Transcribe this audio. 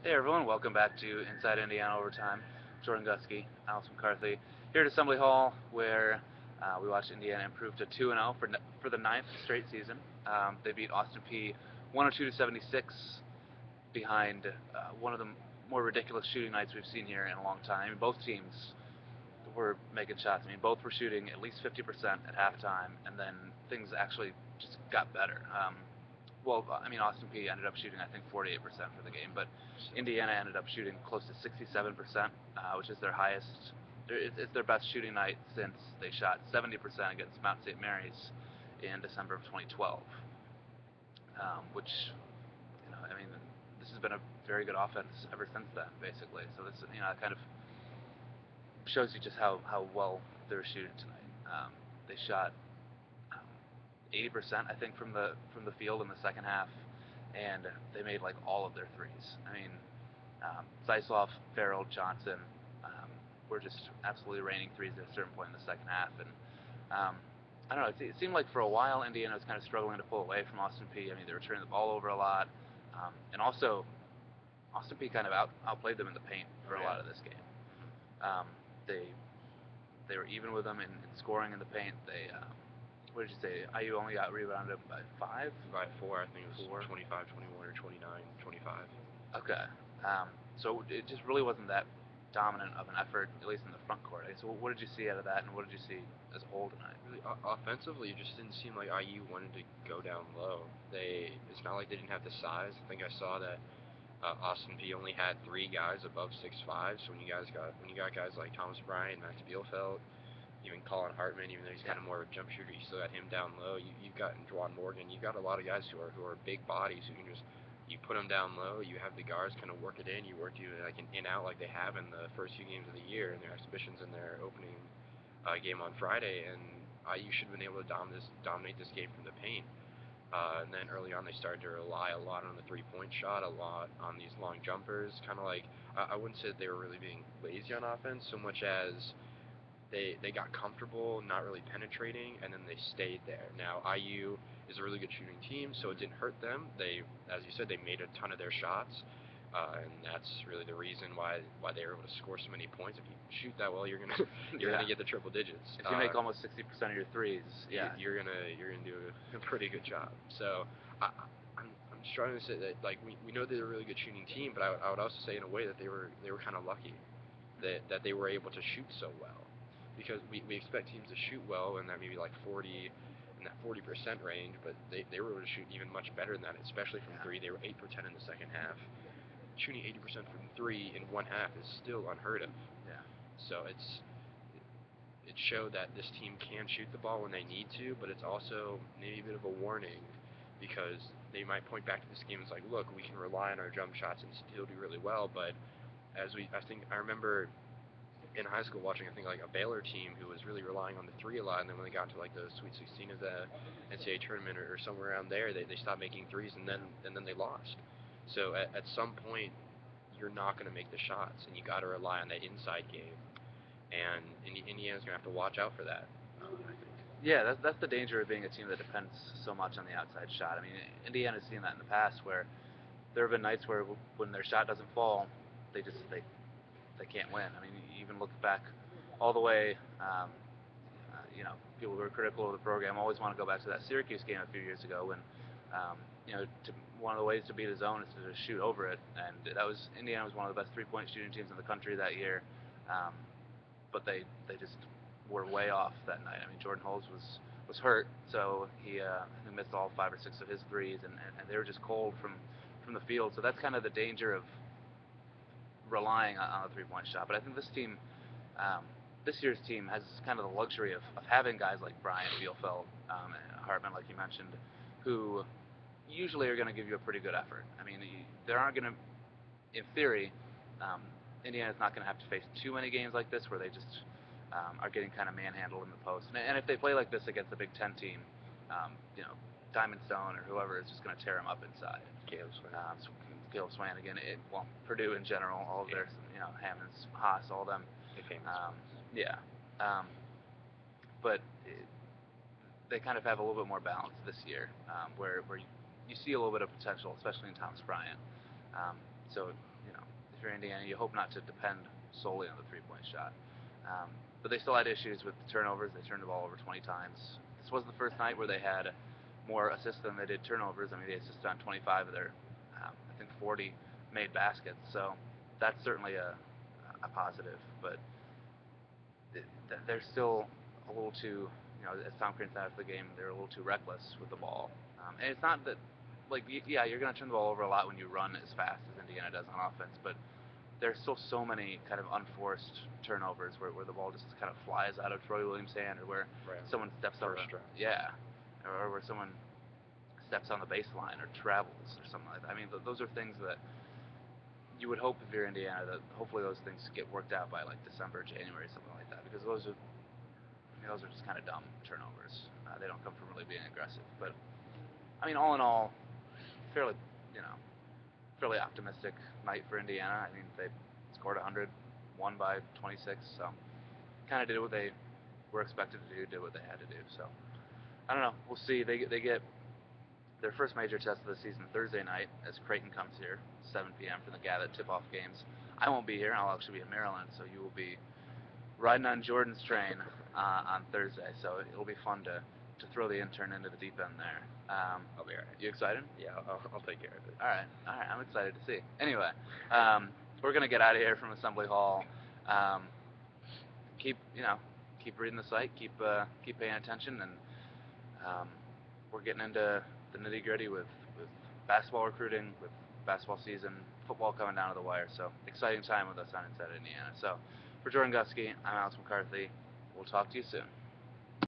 Hey everyone, welcome back to Inside Indiana Overtime. Jordan Gusky, Alice McCarthy, here at Assembly Hall, where we watched Indiana improve to 2-0 for the ninth straight season. They beat Austin Peay 102 to 76 behind one of the more ridiculous shooting nights we've seen here in a long time. I mean, both teams were making shots. I mean, both were shooting at least 50% at halftime, and then things actually just got better. Austin Peay ended up shooting, I think, 48% for the game, but Indiana ended up shooting close to 67%, which is their highest. It's their best shooting night since they shot 70% against Mount St. Mary's in December of 2012, which, I mean, this has been a very good offense ever since then, basically. So this, kind of shows you just how well they were shooting tonight. They shot 80%, I think, from the field in the second half, and they made like all of their threes. I mean, Zysloff, Farrell, Johnson were just absolutely raining threes at a certain point in the second half, and I don't know. It seemed like for a while Indiana was kind of struggling to pull away from Austin Peay. I mean, they were turning the ball over a lot, and also Austin Peay kind of outplayed them in the paint for a lot of this game. Um, they they were even with them in scoring in the paint. What did you say? IU only got rebounded by five? By four, I think it was Four? 25, 21, or 29, 25. Okay. So it just really wasn't that dominant of an effort, at least in the front court. So what did you see out of that, and what did you see as a whole tonight? Really, offensively, it just didn't seem like IU wanted to go down low. It's not like they didn't have the size. I think I saw that Austin P only had three guys above 6'5". So when you got guys like Thomas Bryant, Max Bielfeldt, even Colin Hartman, even though he's Yeah. kind of more of a jump shooter, you still got him down low. You've got Juwan Morgan. You've got a lot of guys who are big bodies who can just you put them down low. You have the guards kind of work it in. You work you like an in out like they have in the first few games of the year in their exhibitions in their opening game on Friday, and IU should have been able to dominate this game from the paint. And then early on, they started to rely a lot on the three-point shot, a lot on these long jumpers. Kind of like I wouldn't say that they were really being lazy on offense so much as they got comfortable not really penetrating, and then they stayed there. Now IU is a really good shooting team, so it didn't hurt them. They, as you said, they made a ton of their shots, and that's really the reason why they were able to score so many points. If you shoot that well, you're Yeah. gonna get the triple digits. If you make almost 60% of your threes, yeah. You're gonna do a pretty good job. So I'm just trying to say that like we know they're a really good shooting team, but I would also say in a way that they were kind of lucky that they were able to shoot so well, because we expect teams to shoot well in that maybe like 40% range, but they were able to shoot even much better than that, especially from Yeah. three. They were 8 for 10 in the second half. Shooting 80% from three in one half is still unheard of. Yeah. So it showed that this team can shoot the ball when they need to, but it's also maybe a bit of a warning because they might point back to this game as like, look, we can rely on our jump shots and still do really well. But I remember in high school watching, I think like a Baylor team who was really relying on the three a lot, and then when they got to like the Sweet 16 of the NCAA tournament or somewhere around there, they stopped making threes, and then they lost. So at some point, you're not going to make the shots, and you got to rely on that inside game, and Indiana's going to have to watch out for that. I think. Yeah, that's the danger of being a team that depends so much on the outside shot. I mean, Indiana's seen that in the past where there have been nights where when their shot doesn't fall, they can't win. I mean, you even look back all the way. People who are critical of the program always want to go back to that Syracuse game a few years ago when, one of the ways to beat a zone is to just shoot over it, and Indiana was one of the best three-point shooting teams in the country that year, um, but they just were way off that night. I mean, Jordan Hulls was hurt, so he missed all 5 or 6 of his threes, and they were just cold from the field. So that's kind of the danger of relying on a three-point shot. But I think um, this year's team has kind of the luxury of having guys like Bryant, Bielfeldt, and Hartman, like you mentioned, who usually are going to give you a pretty good effort. I mean, there aren't going to, in theory, um, Indiana's not going to have to face too many games like this where they just are getting kind of manhandled in the post. And if they play like this against a Big Ten team, um, you know, Diamond Stone or whoever is just going to tear them up inside. Caleb Swin. Caleb Swanigan, Purdue in general, all of Yeah. their, Hammonds, Haas, all of them. The famous Um, ones. yeah. Um, but they kind of have a little bit more balance this year, where you see a little bit of potential, especially in Thomas Bryant. Um, So, if you're Indiana, you hope not to depend solely on the three-point shot. But they still had issues with the turnovers. They turned the ball over 20 times. This was the first night where they had more assists than they did turnovers. I mean, they assisted on 25 of their, I think, 40 made baskets. So that's certainly a positive. But they're still a little too, as Tom Crean said after the game, they're a little too reckless with the ball. And it's not that, yeah, you're going to turn the ball over a lot when you run as fast as Indiana does on offense, but there's still so many kind of unforced turnovers where the ball just kind of flies out of Troy Williams' hand, or where someone steps over, or where someone steps on the baseline or travels or something like that. I mean, those are things that you would hope if you're Indiana that hopefully those things get worked out by like December, January, something like that, because those are just kind of dumb turnovers. They don't come from really being aggressive. But I mean, all in all, fairly, fairly optimistic night for Indiana. I mean, they scored 100, won by 26, so kind of did what they were expected to do, did what they had to do. So I don't know. We'll see. They get their first major test of the season Thursday night as Creighton comes here, 7 p.m. for the Gavitt tip-off games. I won't be here. I'll actually be in Maryland, so you will be riding on Jordan's train on Thursday. So it'll be fun to throw the intern into the deep end there. I'll be alright. You excited? Yeah, I'll take care of it. All right. I'm excited to see. Anyway, we're gonna get out of here from Assembly Hall. Keep reading the site. Keep paying attention, and we're getting into the nitty gritty with basketball recruiting, with basketball season, football coming down to the wire. So exciting time with us on Inside Indiana. So for Jordan Gusky, I'm Alex McCarthy. We'll talk to you soon.